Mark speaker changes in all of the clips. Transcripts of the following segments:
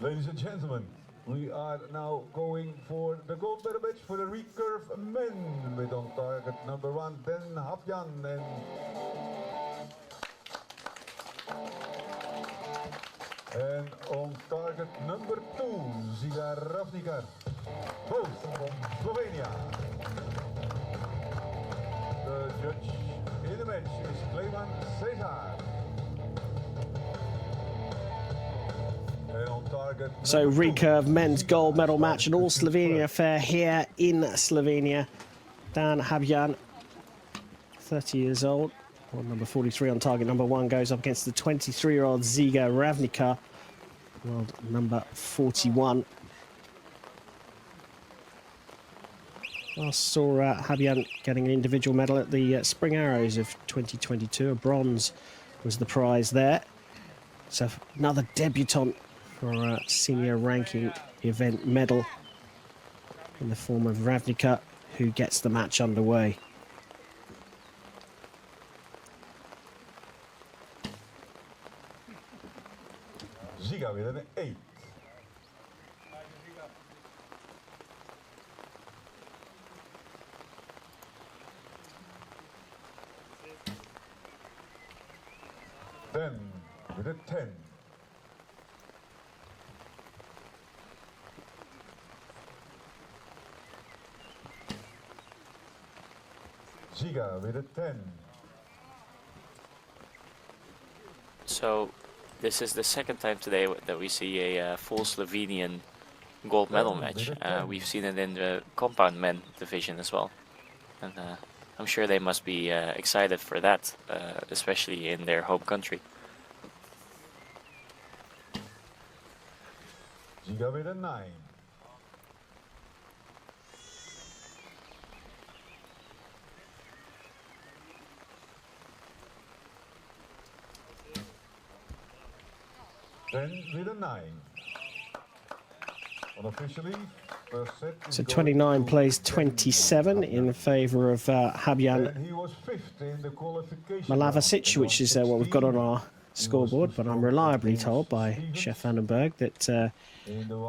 Speaker 1: Ladies and gentlemen, we are now going for the gold medal match for the recurve men with on target number 1, then Habjan and on target number 2, Ziga Ravnikar, both from Slovenia. The judge in the match is Cesar.
Speaker 2: So recurve men's gold medal match, an all-Slovenia affair here in Slovenia. Dan Habjan, 30 years old, or number 43 on target number 1, goes up against the 23-year-old Ziga Ravnikar, world number 41. Last saw Habjan getting an individual medal at the Spring Arrows of 2022. A bronze was the prize there. So another debutant for a senior ranking event medal in the form of Ravnikar, who gets the match underway.
Speaker 1: Ziga with an 8. Then with a 10. Ziga with a 10.
Speaker 3: So this is the second time today that we see a full Slovenian gold medal match. We've seen it in the compound men division as well. And I'm sure they must be excited for that, especially in their home country.
Speaker 1: Ziga with a 9. Then with a 9. Unofficially, first set.
Speaker 2: So 29 plays 27 in favour of Habjan Malavasic, which is what we've got on our scoreboard. But I'm reliably told by Chef Vandenberg that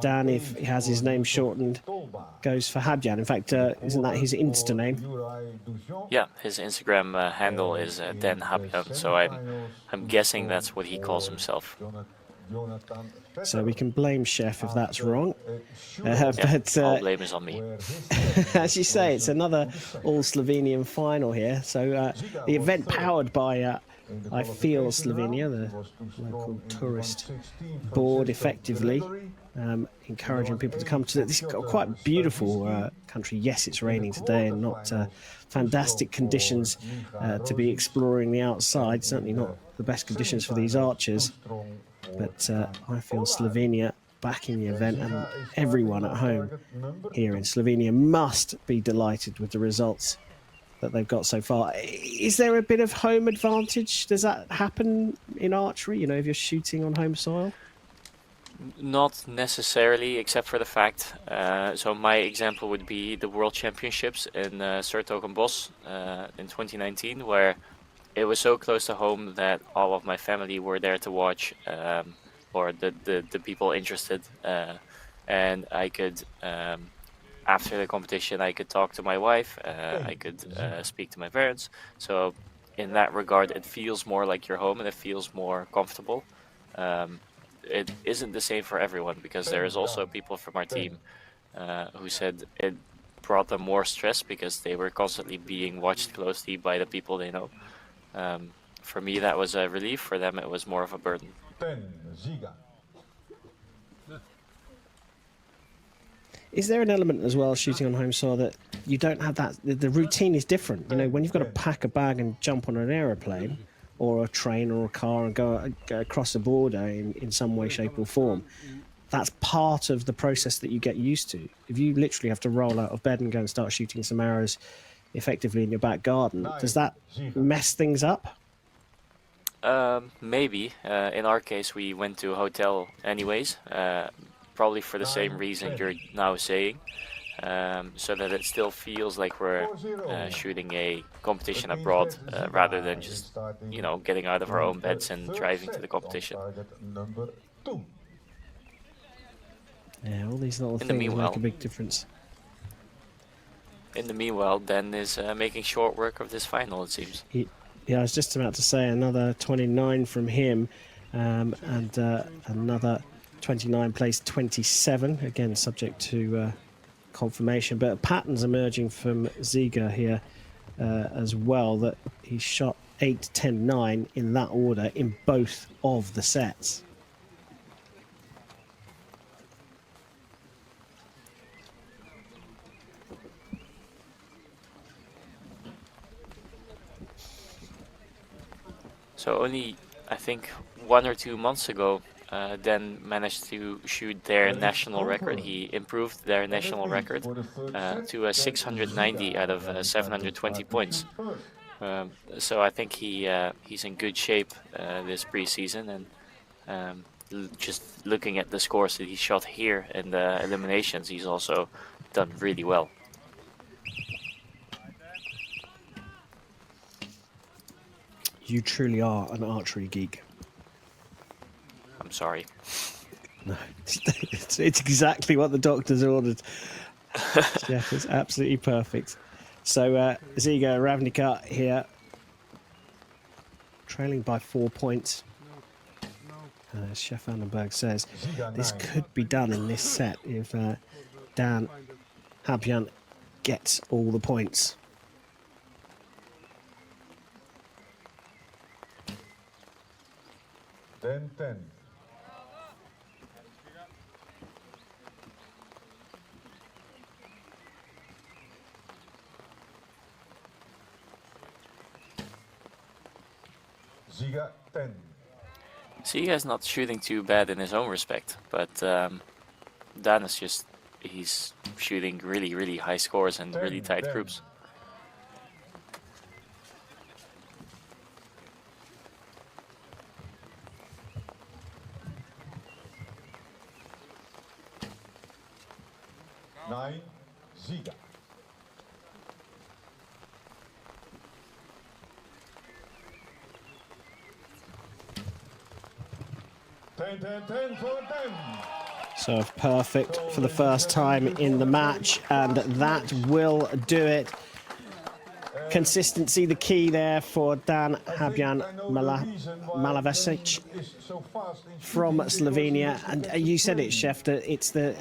Speaker 2: Dan, if he has his name shortened, goes for Habjan. In fact, isn't that his Insta name?
Speaker 3: Yeah, his Instagram handle is Dan Habjan, so I'm guessing that's what he calls himself.
Speaker 2: So we can blame Chef if that's wrong.
Speaker 3: But all blame is on me.
Speaker 2: As you say, it's another all-Slovenian final here. So the event powered by I Feel Slovenia, the local tourist board, effectively encouraging people to come to this quite beautiful country. Yes, it's raining today and not fantastic conditions to be exploring the outside. Certainly not the best conditions for these archers. But I Feel Slovenia backing the event, and everyone at home here in Slovenia must be delighted with the results that they've got so far. Is there a bit of home advantage? Does that happen in archery, you know, if you're shooting on home soil?
Speaker 3: Not necessarily, except for the fact, so my example would be the World Championships in Sertogenbos in 2019, where it was so close to home that all of my family were there to watch, or the people interested, and I could, after the competition, I could talk to my wife, I could speak to my parents. So in that regard, it feels more like your home and it feels more comfortable. It isn't the same for everyone, because there is also people from our team who said it brought them more stress because they were constantly being watched closely by the people they know. For me, that was a relief. For them, it was more of a burden.
Speaker 2: Is there an element as well, shooting on home soil, that you don't have that, the routine is different? You know, when you've got to pack a bag and jump on an aeroplane or a train or a car and go across a border in some way, shape or form, that's part of the process that you get used to. If you literally have to roll out of bed and go and start shooting some arrows effectively in your back garden, does that mess things up?
Speaker 3: Maybe. In our case, we went to a hotel anyways, probably for the same reason you're now saying, so that it still feels like we're shooting a competition abroad, rather than just, you know, getting out of our own beds and driving to the competition.
Speaker 2: Yeah, all these little
Speaker 3: In the
Speaker 2: things make
Speaker 3: meanwhile-
Speaker 2: a big difference.
Speaker 3: In the meanwhile, Dan is making short work of this final, it seems.
Speaker 2: Yeah, I was just about to say another 29 from him, and another 29 placed 27, again subject to confirmation. But patterns emerging from Ziga here as well, that he shot 8, 10, 9 in that order in both of the sets.
Speaker 3: So only, I think, 1 or 2 months ago, Dan managed to shoot their national record. He improved their national record to a 690 out of 720 points. So I think he's in good shape this preseason, and just looking at the scores that he shot here in the eliminations, he's also done really well.
Speaker 2: You truly are an archery geek.
Speaker 3: I'm sorry.
Speaker 2: No, it's exactly what the doctors ordered. Jeff is absolutely perfect. So Ziga Ravnikar here, trailing by 4 points. As Chef Vandenberg says, this could be done in this set if Dan Habjan gets all the points.
Speaker 1: Then 10. Ziga 10.
Speaker 3: Ziga is not shooting too bad in his own respect, but Dan is just, he's shooting really, really high scores and really tight groups.
Speaker 1: Nine, Ziga. Ten for 10.
Speaker 2: So perfect for the first time in the match, and that will do it. Consistency, the key there for Dan Habjan Malavasic from Slovenia. And you said it, Chef, that it's the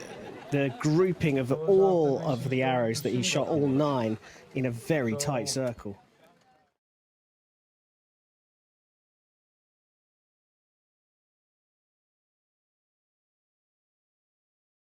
Speaker 2: grouping of all of the arrows that he shot, all 9, in a very tight circle.